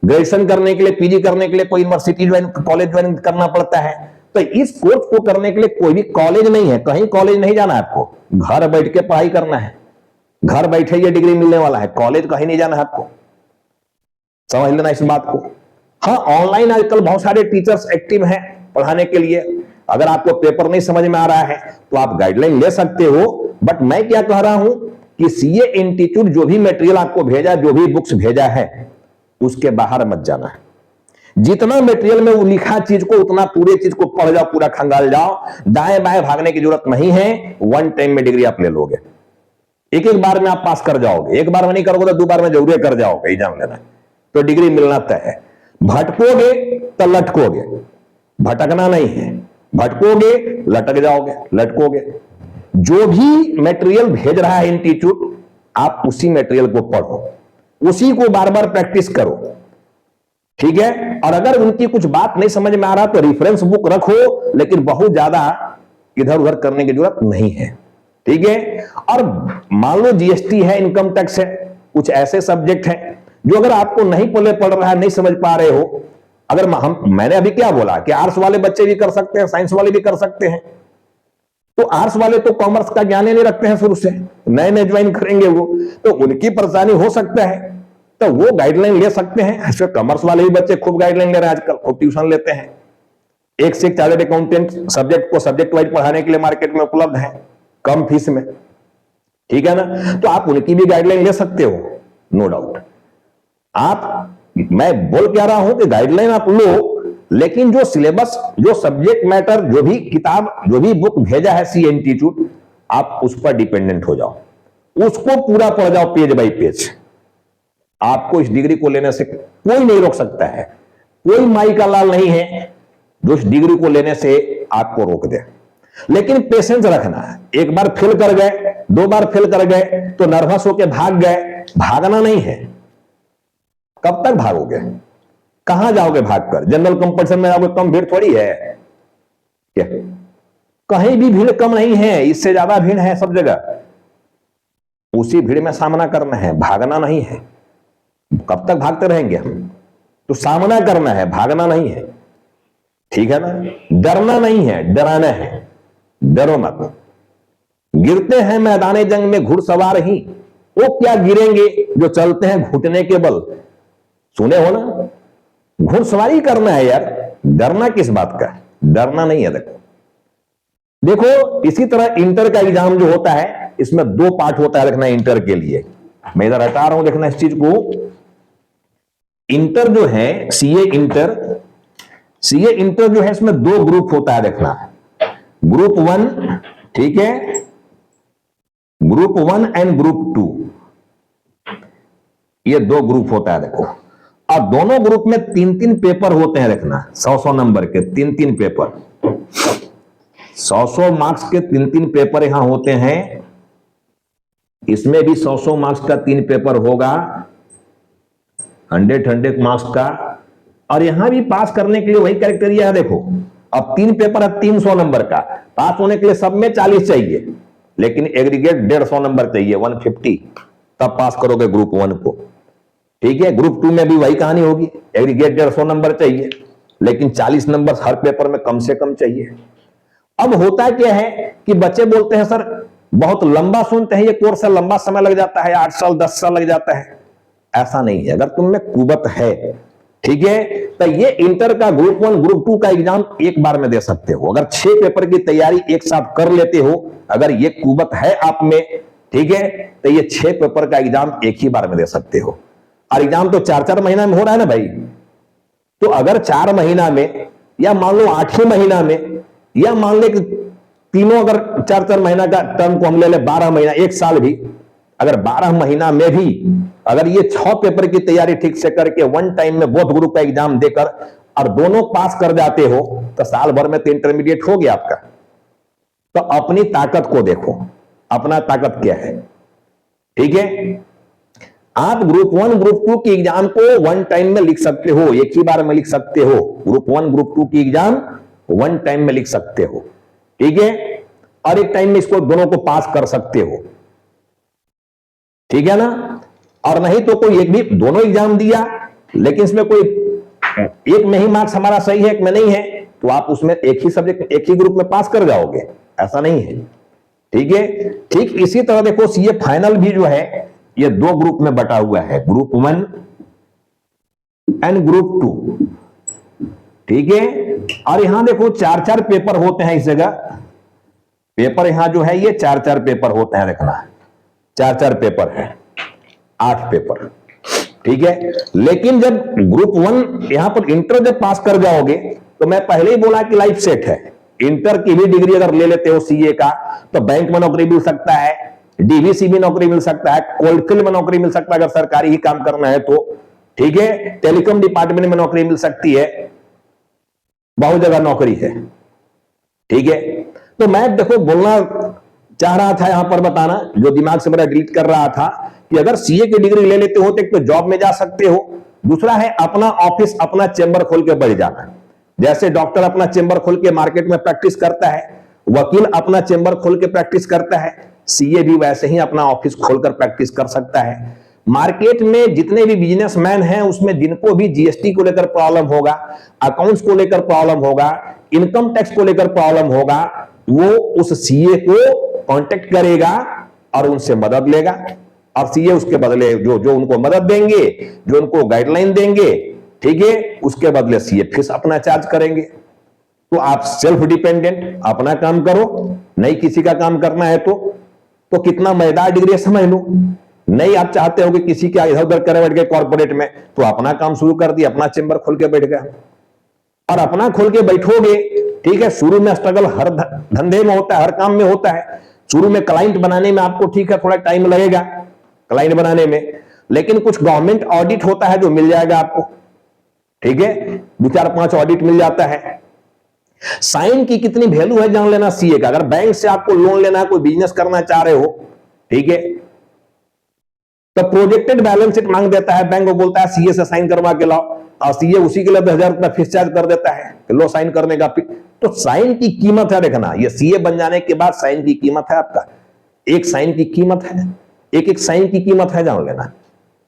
ग्रेजुएशन करने के लिए, पीजी करने के लिए कोई यूनिवर्सिटी ज्वाइन, कॉलेज ज्वाइन करना पड़ता है। तो इस कोर्स को करने के लिए कोई भी कॉलेज नहीं है, कहीं कॉलेज नहीं जाना है आपको, घर बैठ के पढ़ाई करना है, घर बैठे ये डिग्री मिलने वाला है, कॉलेज कहीं नहीं जाना है आपको, समझ लेना इस बात को। हाँ, ऑनलाइन आजकल बहुत सारे टीचर्स एक्टिव हैं पढ़ाने के लिए। अगर आपको पेपर नहीं समझ में आ रहा है तो आप गाइडलाइन ले सकते हो। बट मैं क्या कह रहा हूं कि सीए इंस्टीट्यूट जो भी मटेरियल आपको भेजा, जो भी बुक्स भेजा है, उसके बाहर मत जाना है। जितना मटेरियल में वो लिखा चीज को, उतना पूरे चीज को पढ़ जाओ, पूरा खंगाल जाओ। दाएं बाएं भागने की जरूरत नहीं है। 1 टाइम में डिग्री आप ले लोगे, एक बार में आप पास कर जाओगे। एक बार में नहीं करोगे तो 2 बार में जरूर कर जाओगे एग्जाम लेना, तो डिग्री मिलना तय है। भटकोगे तो लटकोगे, भटकना नहीं है, भटकोगे लटक जाओगे, लटकोगे। जो भी मटेरियल भेज रहा है इंस्टीट्यूट, आप उसी मटेरियल को पढ़ो, उसी को बार बार प्रैक्टिस करो, ठीक है। और अगर उनकी कुछ बात नहीं समझ में आ रहा तो रेफरेंस बुक रखो, लेकिन बहुत ज्यादा इधर उधर करने की जरूरत नहीं है, ठीक है। और मान लो जीएसटी है, इनकम टैक्स है, कुछ ऐसे सब्जेक्ट हैं जो अगर आपको नहीं पढ़ रहा है, नहीं समझ पा रहे हो, अगर मैंने अभी क्या बोला कि आर्ट्स वाले बच्चे भी कर सकते हैं, साइंस वाले भी कर सकते हैं। तो आर्ट्स वाले तो कॉमर्स का ज्ञान ही नहीं रखते हैं शुरू से, नए नए ज्वाइन करेंगे वो, तो उनकी परेशानी हो सकता है, तो वो गाइडलाइन ले सकते हैं। ऐसे कॉमर्स वाले भी बच्चे खूब गाइडलाइन ले रहे हैं आजकल, खूब ट्यूशन लेते हैं। एक से एक चार्टर्ड अकाउंटेंट सब्जेक्ट को सब्जेक्ट वाइज पढ़ाने के लिए मार्केट में उपलब्ध है, कम फीस में, ठीक है ना। तो आप उनकी भी गाइडलाइन ले सकते हो, नो डाउट। मैं बोल क्या रहा हूं कि गाइडलाइन आप लो, लेकिन जो सिलेबस, जो सब्जेक्ट मैटर, जो भी किताब, जो भी बुक भेजा है सीए इंस्टीट्यूट, आप उस पर डिपेंडेंट हो जाओ, उसको पूरा पढ़ जाओ पेज बाय पेज, आपको इस डिग्री को लेने से कोई नहीं रोक सकता है, कोई माई का लाल नहीं है जो इस डिग्री को लेने से आपको रोक दे। लेकिन पेशेंस रखना है, एक बार फेल कर गए, 2 बार फेल कर गए तो नर्वस होकर भाग गए, भागना नहीं है। कब तक भागोगे, कहां जाओगे भागकर? जनरल कंपटीशन में जाओगे, कम भीड़ थोड़ी है क्या? कहीं भी भीड़ कम नहीं है, इससे ज्यादा भीड़ है सब जगह। उसी भीड़ में सामना करना है, भागना नहीं है। कब तक भागते रहेंगे हम? तो सामना करना है, भागना नहीं है, ठीक है ना? डरना नहीं है, डराना है। डरो मत। गिरते हैं मैदाने जंग में घुड़सवार ही, वो क्या गिरेंगे जो चलते हैं घुटने के बल। सुने हो ना, घुड़सवारी करना है यार, डरना किस बात का? डरना नहीं है। देखो इसी तरह इंटर का एग्जाम जो होता है, इसमें 2 पार्ट होता है, रखना इंटर के लिए। मैं इधर हटा रहा हूं, देखना इस चीज को। इंटर जो है, सीए इंटर जो है, इसमें 2 ग्रुप होता है, देखना। ग्रुप 1, ठीक है, ग्रुप 1 एंड ग्रुप 2, ये 2 ग्रुप होता है, देखो। और दोनों ग्रुप में 3-3 पेपर होते हैं, देखना। 100-100 नंबर के 3-3 पेपर, 100-100 मार्क्स के 3-3 पेपर यहां होते हैं। इसमें भी 100-100 मार्क्स का 3 पेपर होगा, 100 मार्क्स का। और यहां भी पास करने के लिए वही क्राइटेरिया है, देखो। अब 3 पेपर है 300 नंबर का, पास होने के लिए सब में 40 चाहिए, लेकिन एग्रीगेट 150 नंबर चाहिए, 150, तब पास करोगे ग्रुप 1 को, ठीक है। ग्रुप 2 में भी वही कहानी होगी, एग्रीगेट 150 नंबर चाहिए, लेकिन 40 नंबर हर पेपर में कम से कम चाहिए। अब होता क्या है कि बच्चे बोलते हैं सर बहुत लंबा सुनते हैं, ये कोर्स है, लंबा समय लग जाता है, 8 साल 10 साल लग जाता है। ऐसा नहीं है, अगर तुम में कुवत है, ठीक है, तो ये इंटर का ग्रुप 1 ग्रुप 2 का एग्जाम एक बार में दे सकते हो। अगर 6 पेपर की तैयारी एक साथ कर लेते हो, अगर ये कुवत है आप में, ठीक है, तो ये 6 पेपर का एग्जाम एक ही बार में दे सकते हो। और एग्जाम तो 4-4 महीना में हो रहा है ना भाई, तो अगर 4 महीना में, या मान लो 8 महीना में, या मान ले कि तीनों, अगर 4-4 महीना का टर्म को हम ले ले, 12 महीना, 1 साल भी, अगर 12 महीना में भी अगर ये 6 पेपर की तैयारी ठीक से करके वन टाइम में बोथ ग्रुप का एग्जाम देकर और दोनों पास कर जाते हो, तो साल भर में तो इंटरमीडिएट हो गया आपका। तो अपनी ताकत को देखो, अपना ताकत क्या है, ठीक है। आप ग्रुप 1 ग्रुप 2 की एग्जाम को वन टाइम में लिख सकते हो, एक ही बार में लिख सकते हो। ग्रुप 1 ग्रुप 2 की एग्जाम वन टाइम में लिख सकते हो, ठीक है, और एक टाइम में इसको दोनों को पास कर सकते हो, ठीक है ना। और नहीं तो कोई एक भी, दोनों एग्जाम दिया लेकिन इसमें कोई एक में ही मार्क्स हमारा सही है, एक में नहीं है, तो आप उसमें एक ही सब्जेक्ट एक ही ग्रुप में पास कर जाओगे, ऐसा नहीं है, ठीक है। ठीक इसी तरह देखो सीए फाइनल भी जो है ये 2 ग्रुप में बटा हुआ है, ग्रुप 1 एंड ग्रुप 2, ठीक है। और यहां देखो 4-4 पेपर होते हैं, इस जगह पेपर यहां जो है ये 4-4 पेपर होते हैं, देखना 4-4 पेपर है, 8 पेपर, ठीक है। लेकिन जब ग्रुप 1 यहां पर इंटर जब पास कर जाओगे, तो मैं पहले ही बोला कि लाइफ सेट है। इंटर की भी डिग्री अगर ले लेते हो सीए का, तो बैंक में नौकरी मिल सकता है, डीवीसी में नौकरी मिल सकता है, कोलफील्ड में नौकरी मिल सकता है अगर सरकारी ही काम करना है तो, ठीक है। टेलीकॉम डिपार्टमेंट में नौकरी मिल सकती है, बहुत जगह नौकरी है, ठीक है। तो मैं देखो बोलना चाह रहा था यहां पर बताना, जो दिमाग से मेरा डिलीट कर रहा था, कि अगर सीए की डिग्री ले लेते हो तो एक तो जॉब में जा सकते हो, दूसरा है अपना ऑफिस, अपना चेंबर खोल के बढ़ जाना। जैसे डॉक्टर अपना चेंबर खोल के मार्केट में प्रैक्टिस करता है, वकील अपना चेंबर खोल के प्रैक्टिस करता है, सीए भी वैसे ही अपना ऑफिस खोलकर प्रैक्टिस कर सकता है। मार्केट में जितने भी बिजनेसमैन हैं उसमें जिनको भी जीएसटी को लेकर प्रॉब्लम होगा, अकाउंट्स को लेकर प्रॉब्लम होगा, इनकम टैक्स को लेकर प्रॉब्लम होगा, वो उस सीए को कांटेक्ट करेगा और उनसे मदद लेगा, और सीए उसके बदले जो उनको मदद देंगे, जो उनको गाइडलाइन देंगे, ठीक है, उसके बदले सीए फीस अपना चार्ज करेंगे। तो आप सेल्फ डिपेंडेंट, अपना काम करो, नहीं किसी का काम करना है तो कितना मजेदार डिग्री समझ लो। नहीं आप चाहते हो कि किसी का इधर उधर करे बैठ गए कॉर्पोरेट में, तो अपना काम शुरू कर दिया, अपना चेंबर खोल के बैठ गया। और अपना खोल के बैठोगे, ठीक है, शुरू में स्ट्रगल हर धंधे में होता है, हर काम में होता है। शुरू में क्लाइंट बनाने में आपको, ठीक है, थोड़ा टाइम लगेगा क्लाइंट बनाने में, लेकिन कुछ गवर्नमेंट ऑडिट होता है जो मिल जाएगा आपको, ठीक है, 2-4-5 ऑडिट मिल जाता है। साइन की कितनी वैल्यू है जान लेना सीए का। अगर बैंक से आपको लोन लेना है, कोई बिजनेस करना चाह रहे हो, ठीक है, तो प्रोजेक्टेड बैलेंस शीट मांग देता है बैंक, को बोलता है सीए से साइन करवा के लाओ, और सीए उसी के लिए 10,000 रुपया फीस चार्ज कर देता है, लो साइन करने का। तो साइन की कीमत है, देखना, ये सीए बन जाने के बाद साइन की कीमत है आपका, एक साइन की कीमत है, एक साइन की कीमत है, जान लेना,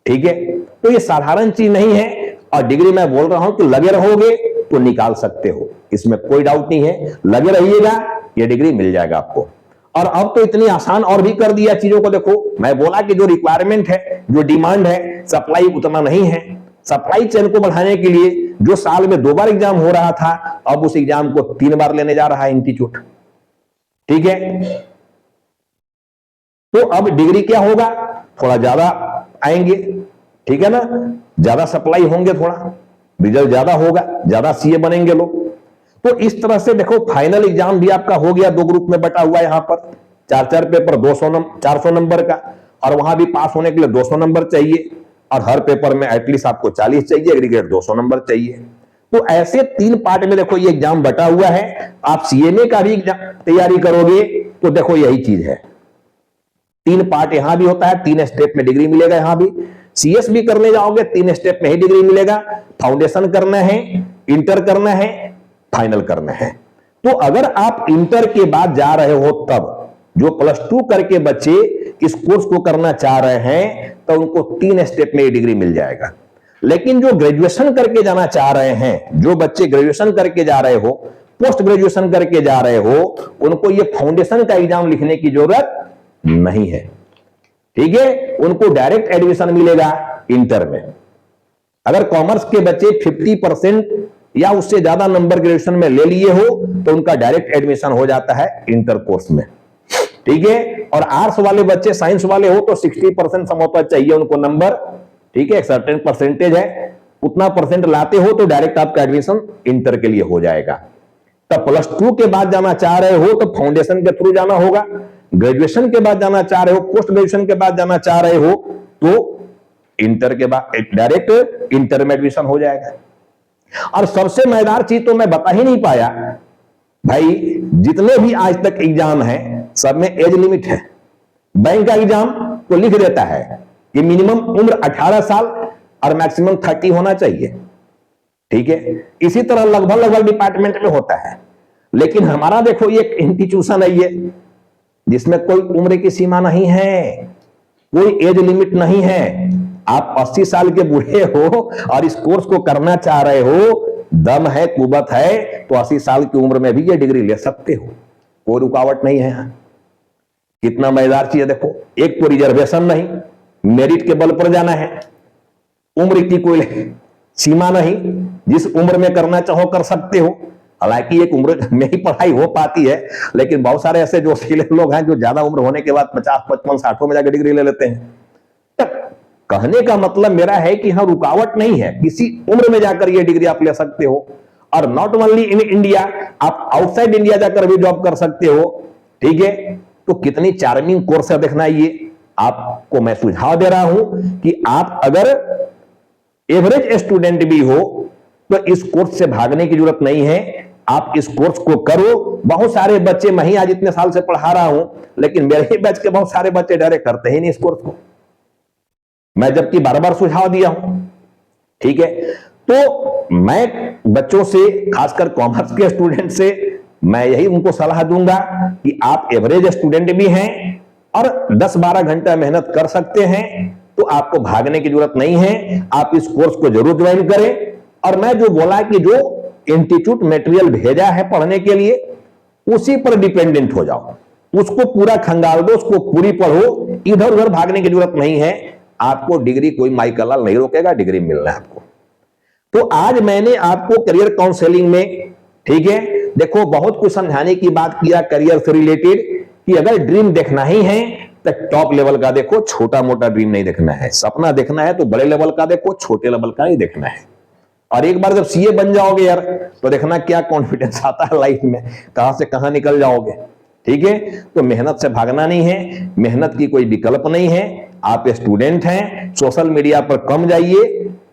ठीक है। तो ये साधारण चीज नहीं है, और डिग्री मैं बोल रहा हूं कि लगे रहोगे तो निकाल सकते हो, इसमें कोई डाउट नहीं है, लगे रहिएगा, ये डिग्री मिल जाएगा आपको। और अब तो इतनी आसान और भी कर दिया चीजों को। देखो, मैं बोला कि जो रिक्वायरमेंट है, जो डिमांड है, सप्लाई उतना नहीं है। सप्लाई चेन को बढ़ाने के लिए जो साल में 2 बार एग्जाम हो रहा था, अब उस एग्जाम को 3 बार लेने जा रहा है इंस्टीट्यूट, ठीक है। तो अब डिग्री क्या होगा, थोड़ा ज्यादा आएंगे, ठीक है ना, ज्यादा सप्लाई होंगे, थोड़ा रिजल्ट ज्यादा होगा, ज्यादा सीए बनेंगे लोग। तो इस तरह से देखो, फाइनल एग्जाम भी आपका हो गया, 2 ग्रुप में बटा हुआ है, यहां पर 4-4 पेपर, 400 नंबर का, और वहां भी पास होने के लिए 200 नंबर चाहिए, और हर पेपर में एटलीस्ट आपको 40 चाहिए, एग्रीगेट 200 नंबर चाहिए। तो ऐसे 3 पार्ट में देखो ये एग्जाम बटा हुआ है। आप सीएमए का भी तैयारी करोगे तो देखो यही चीज है, 3 पार्ट यहां भी होता है, 3 स्टेप में डिग्री मिलेगा। यहां भी सीएस भी करने जाओगे 3 स्टेप में ही डिग्री मिलेगा। फाउंडेशन करना है, इंटर करना है, फाइनल करना है। तो अगर आप इंटर के बाद जा रहे हो, तब जो +2 करके बच्चे इस कोर्स को करना चाह रहे हैं, तो उनको 3 स्टेप में ये डिग्री मिल जाएगा। लेकिन जो ग्रेजुएशन करके जाना चाह रहे हैं, जो बच्चे ग्रेजुएशन करके जा रहे हो, पोस्ट ग्रेजुएशन करके जा रहे हो, उनको ये फाउंडेशन का एग्जाम लिखने की जरूरत नहीं है, ठीक है। उनको डायरेक्ट एडमिशन मिलेगा इंटर में। अगर कॉमर्स के बच्चे 50% या उससे ज्यादा नंबर ग्रेजुएशन में ले लिए हो, तो उनका डायरेक्ट एडमिशन हो जाता है इंटर कोर्स में, ठीक है। और आर्ट्स वाले बच्चे, साइंस वाले हो, तो 60% समझौता चाहिए उनको नंबर, ठीक है, एक सर्टेन परसेंटेज है, उतना परसेंट लाते हो तो डायरेक्ट आपका एडमिशन इंटर के लिए हो जाएगा। तब +2 के बाद जाना चाह रहे हो तो फाउंडेशन के थ्रू जाना होगा, ग्रेजुएशन के बाद जाना चाह रहे हो, पोस्ट ग्रेजुएशन के बाद जाना चाह रहे हो, तो इंटर के बाद डायरेक्ट इंटर में एडमिशन हो जाएगा। और सबसे मजेदार चीज तो मैं बता ही नहीं पाया भाई, जितने भी आज तक एग्जाम है सब में एज लिमिट है। बैंक का एग्जाम तो लिख देता है कि मिनिमम उम्र 18 साल और मैक्सिमम 30 होना चाहिए, ठीक है। इसी तरह लगभग डिपार्टमेंट में होता है। लेकिन हमारा देखो ये इंस्टीट्यूशन है ये, जिसमें कोई उम्र की सीमा नहीं है, कोई एज लिमिट नहीं है। आप 80 साल के बूढ़े हो और इस कोर्स को करना चाह रहे हो, दम है, कुवत है, तो 80 साल की उम्र में भी ये डिग्री ले सकते हो, कोई रुकावट नहीं है। कितना मजेदार चीज है देखो, एक तो रिजर्वेशन नहीं, मेरिट के बल पर जाना है, उम्र की कोई सीमा नहीं, जिस उम्र में करना चाहो कर सकते हो। हालांकि एक उम्र में ही पढ़ाई हो पाती है, लेकिन बहुत सारे ऐसे जो लोग हैं जो ज्यादा उम्र होने के बाद 50, 55, 60 में जाकर डिग्री ले लेते हैं। कहने का मतलब मेरा है कि हाँ, रुकावट नहीं है, किसी उम्र में जाकर ये डिग्री आप ले सकते हो। और नॉट ओनली इन इंडिया, आप आउटसाइड इंडिया जाकर भी जॉब कर सकते हो, ठीक है। तो कितनी चार्मिंग कोर्स है देखना। ये आपको मैं सुझाव दे रहा हूं कि आप अगर एवरेज स्टूडेंट भी हो तो इस कोर्स से भागने की जरूरत नहीं है, आप इस कोर्स को करो। बहुत सारे बच्चे, मैं ही आज इतने साल से पढ़ा रहा हूं, लेकिन मेरे ही बैच के बहुत सारे बच्चे डायरेक्ट करते ही नहीं इस कोर्स को, मैं जबकि बार-बार सुझाव दिया हूं, ठीक है। तो मैं बच्चों से, खासकर कॉमर्स के स्टूडेंट से, मैं यही उनको सलाह दूंगा कि आप एवरेज स्टूडेंट भी हैं और 10-12 घंटा मेहनत कर सकते हैं, तो आपको भागने की जरूरत नहीं है। आप इस कोर्स को जरूर ज्वाइन करें। और मैं जो बोला कि जो इंस्टीट्यूट मटेरियल भेजा है पढ़ने के लिए, उसी पर डिपेंडेंट हो जाओ, उसको पूरा खंगाल दो, उसको पूरी पढ़ो, इधर उधर भागने की जरूरत नहीं है। आपको डिग्री कोई माइकल नहीं रोकेगा, डिग्री मिलना है आपको। तो आज मैंने आपको करियर काउंसलिंग में, ठीक है, देखो बहुत कुछ समझाने की बात किया करियर से रिलेटेड, कि अगर ड्रीम देखना ही है तो टॉप लेवल का देखो, छोटा मोटा ड्रीम नहीं देखना है। सपना देखना है तो बड़े लेवल का देखो, छोटे लेवल का नहीं देखना है। और एक बार जब सीए बन जाओगे यार, तो देखना क्या कॉन्फिडेंस आता है लाइफ में, कहां से कहां निकल जाओगे, ठीक है। तो मेहनत से भागना नहीं है, मेहनत की कोई विकल्प नहीं है। आप स्टूडेंट हैं, सोशल मीडिया पर कम जाइए,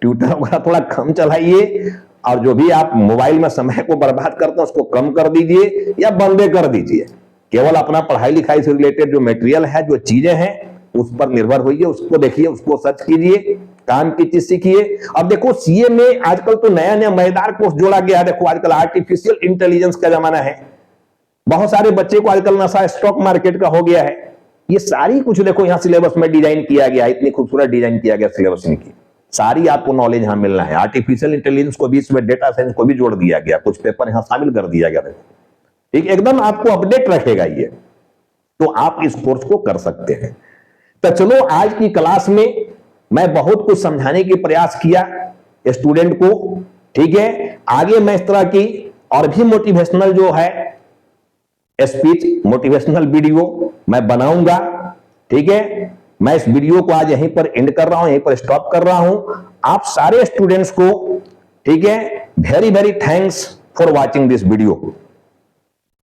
ट्विटर वगैरह थोड़ा कम चलाइए, और जो भी आप मोबाइल में समय को बर्बाद करते हैं उसको कम कर दीजिए या बंदे कर दीजिए। केवल अपना पढ़ाई लिखाई से रिलेटेड जो मटेरियल है, जो चीजें हैं, उस पर निर्भर होइए, उसको देखिए, उसको सर्च कीजिए, काम की चीज सीखिए। अब देखो सीए में आजकल तो नया नया मजेदार कोर्स जोड़ा गया है। देखो आजकल आर्टिफिशियल इंटेलिजेंस का जमाना है, बहुत सारे बच्चे को आजकल नशा स्टॉक मार्केट का हो गया है। ये सारी कुछ देखो यहाँ सिलेबस में डिजाइन किया गया है, इतनी खूबसूरत डिजाइन किया गया सिलेबस इनकी, सारी आपको नॉलेज यहां मिलना है। आर्टिफिशियल इंटेलिजेंस को भी इसमें, डेटा साइंस को भी जोड़ दिया गया, कुछ पेपर यहां शामिल कर दिया गया। ठीक, एकदम आपको अपडेट रखेगा ये, तो आप इस कोर्स को कर सकते हैं। तो चलो आज की क्लास में मैं बहुत कुछ समझाने की प्रयास किया स्टूडेंट को। ठीक है, आगे मैं इस तरह की और भी मोटिवेशनल जो है स्पीच, मोटिवेशनल वीडियो मैं बनाऊंगा। ठीक है, मैं इस वीडियो को आज यहीं पर एंड कर रहा हूं, यहीं पर स्टॉप कर रहा हूं। आप सारे स्टूडेंट्स को, ठीक है, very very thanks for watching this video.